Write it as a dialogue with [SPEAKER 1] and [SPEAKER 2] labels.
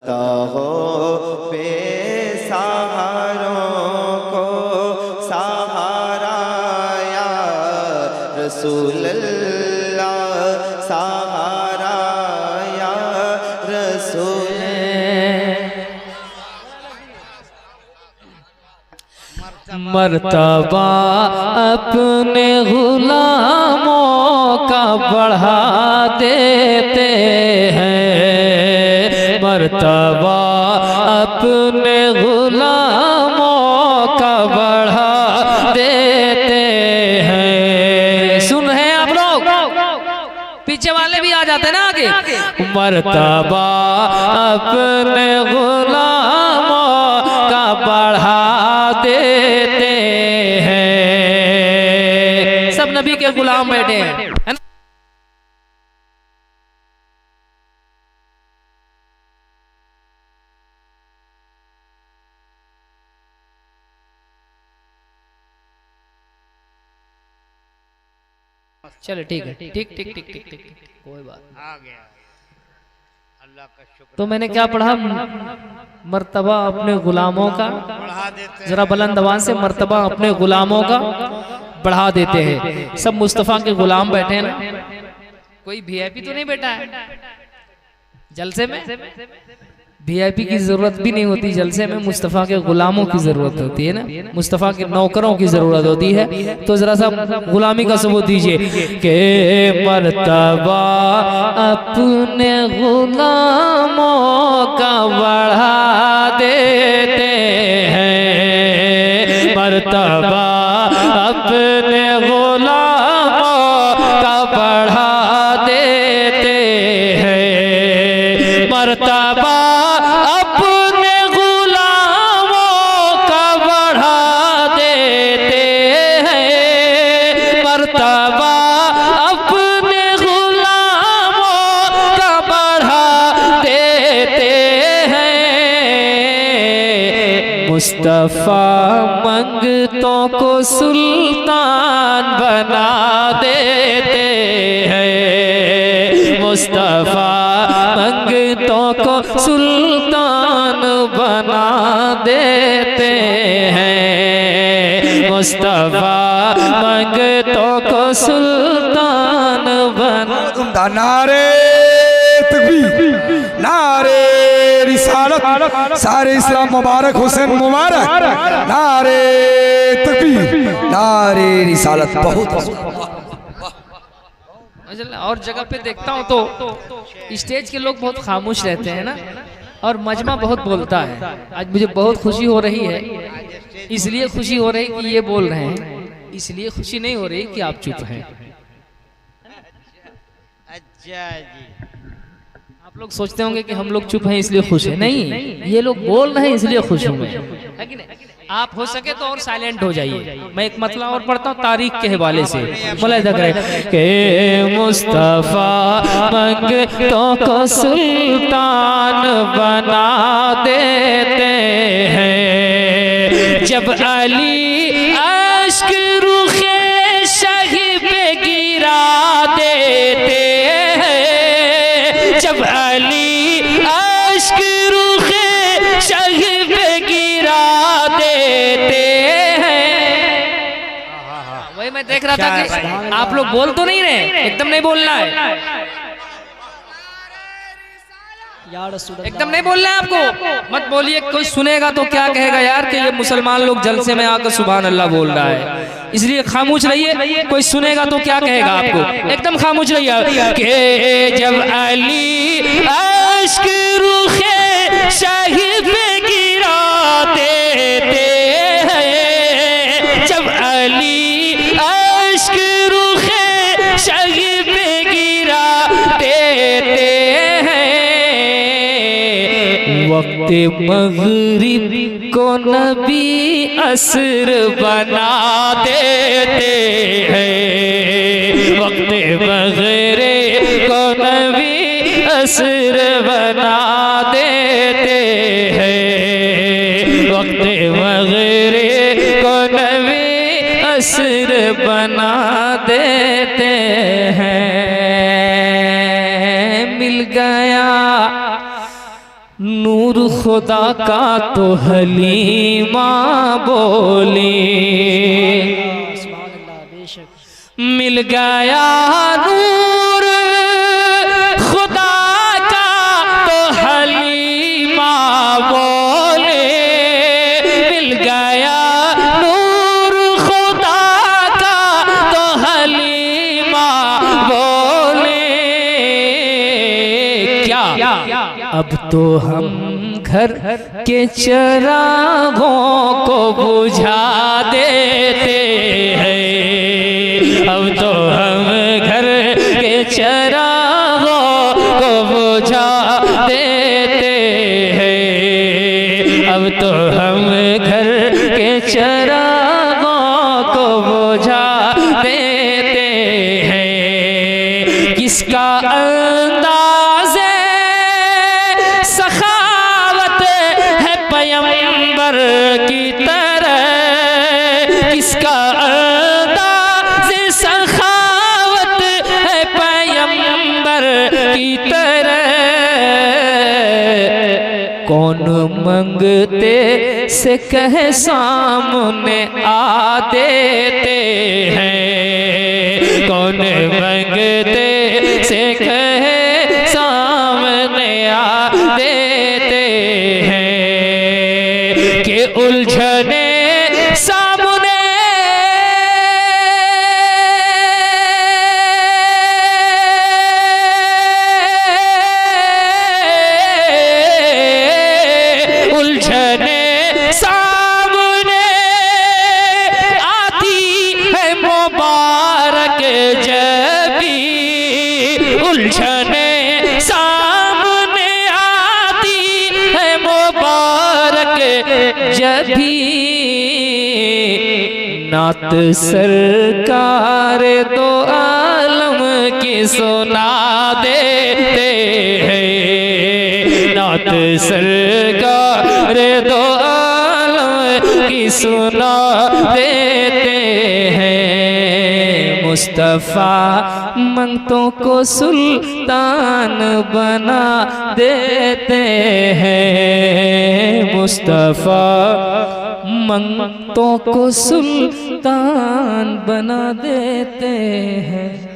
[SPEAKER 1] तो हो बेसहारों को सहारा या रसूल अल्लाह, सहारा या रसूल।
[SPEAKER 2] मर्तबा अपने गुलामों का बढ़ा देते हैं, मर्तबा अपने गुलामों का बढ़ा देते हैं। सुन रहे हैं आप लोग? पीछे वाले भी आ जाते हैं ना आगे। मर्तबा अपने गुलामों का बढ़ा देते हैं। सब नबी के गुलाम बैठे हैं, है ना? चलो ठीक है, ठीक ठीक ठीक ठीक ठीक, कोई बात
[SPEAKER 3] आ गया। अल्लाह का शुक्र।
[SPEAKER 2] तो मैंने क्या पढ़ा? मर्तबा अपने गुलामों का
[SPEAKER 3] बढ़ा देते हैं।
[SPEAKER 2] जरा बुलंद आवाज से, मर्तबा अपने गुलामों का बढ़ा देते हैं। सब मुस्तफ़ा के गुलाम बैठे हैं ना, कोई वीआईपी तो नहीं बैठा है जलसे में। वीआईपी की जरूरत भी नहीं होती जलसे में, मुस्तफ़ा के गुलामों की जरूरत होती है ना, मुस्तफ़ा के नौकरों की जरूरत होती है। तो जरा सा गुलामी का सबूत दीजिए कि मर्तबा अपने गुलामों का बढ़ा देते हैं, मर्तबा अपने गुलामों का बढ़ा देते हैं, मर्तबा अपने गुलामों का बढ़ा देते हैं, मर्तबा अपने गुलामों का बढ़ा देते हैं। मुस्तफ़ा मंगतों को सुल्तान बना देते हैं, मुस्तफ़ा मंगतों को सुल्तान बना देते हैं, मुस्तफ़ा मंगतों को सुल्तान बना।
[SPEAKER 4] नारे तकबीर, नारे रिसालत, सारे इस्लाम मुबारक, हुसैन मुबारक, नारे तकबीर, नारे रिसालत। बहुत
[SPEAKER 2] और जगह पे देखता हूँ तो स्टेज के लोग बहुत खामोश रहते हैं ना, और मजमा बहुत बोलता है। आज मुझे बहुत खुशी हो रही है, इसलिए खुशी हो रही कि ये बोल रहे हैं, इसलिए खुशी नहीं हो रही कि आप चुप हैं।
[SPEAKER 3] अच्छा जी।
[SPEAKER 2] आप लोग सोचते होंगे कि हम लोग चुप हैं इसलिए खुश हैं, नहीं, ये लोग बोल रहे हैं इसलिए खुश हूं मैं, है कि नहीं? आप हो सके तो और साइलेंट हो जाइए। मैं एक मतला और पढ़ता हूँ तारीख के हवाले से। के मुस्तफ़ा मंगतों को सुल्तान बना देते हैं, जब अली अश्क रुखे शाही पे गिरा देते हैं, जब अली अश्क रुखे शाही पे गिरा देते हैं। वही मैं देख रहा था कि आप लोग बोल तो नहीं रहे, एकदम नहीं बोलना है, एकदम नहीं बोलना है आपको। मत बोलिए, कोई सुनेगा तो क्या कहेगा यार कि ये मुसलमान लोग जलसे में आकर सुभान अल्लाह बोल रहा है, इसलिए खामोश रहिए। कोई सुनेगा तो क्या कहेगा आपको, एकदम खामोश रहिए। कि जब अली अश्क रुखे शाही पे गिरा देते हैं, जब अली अश्क रुखे शाही पे गिरा देते हैं, वक्त मगरिब को नबी असर बना देते हैं, वक्त मगरिब को नबी असर बना देते हैं, वक्त मगरिब को नबी असर बना देते हैं। मिल गया नूर खुदा का तो हलीमा बोली, मिल गया नूर खुदा का तो हलीमा बोले, मिल गया नूर खुदा का तो हलीमा बोले। क्या अब तो हम घर के चिरागों को बुझा देते हैं, अब तो हम घर के चिरागों को बुझा देते हैं, अब तो हम घर के चिरागों को बुझा देते हैं। किसका अंदाज़े सखावत है पैगंबर की तरह, किसका अंदाज़े सखावत है पैगंबर की तरह। कौन मंगते से कहे सामने आ देते हैं, कौन मंगते से कहे सामने आ देते हैं, कि उलझने सामने उलझने सामने आती है मुबारक जबी, उलझने सामने आती है मुबारक जबी। नात सरकार दो आलम की सुना देते हैं, नात सरकार दो आलम की सुना देते हैं। मुस्तफ़ा मंगतों को सुल्तान बना देते हैं, मुस्तफ़ा मंगतों को सुल्तान बना देते हैं।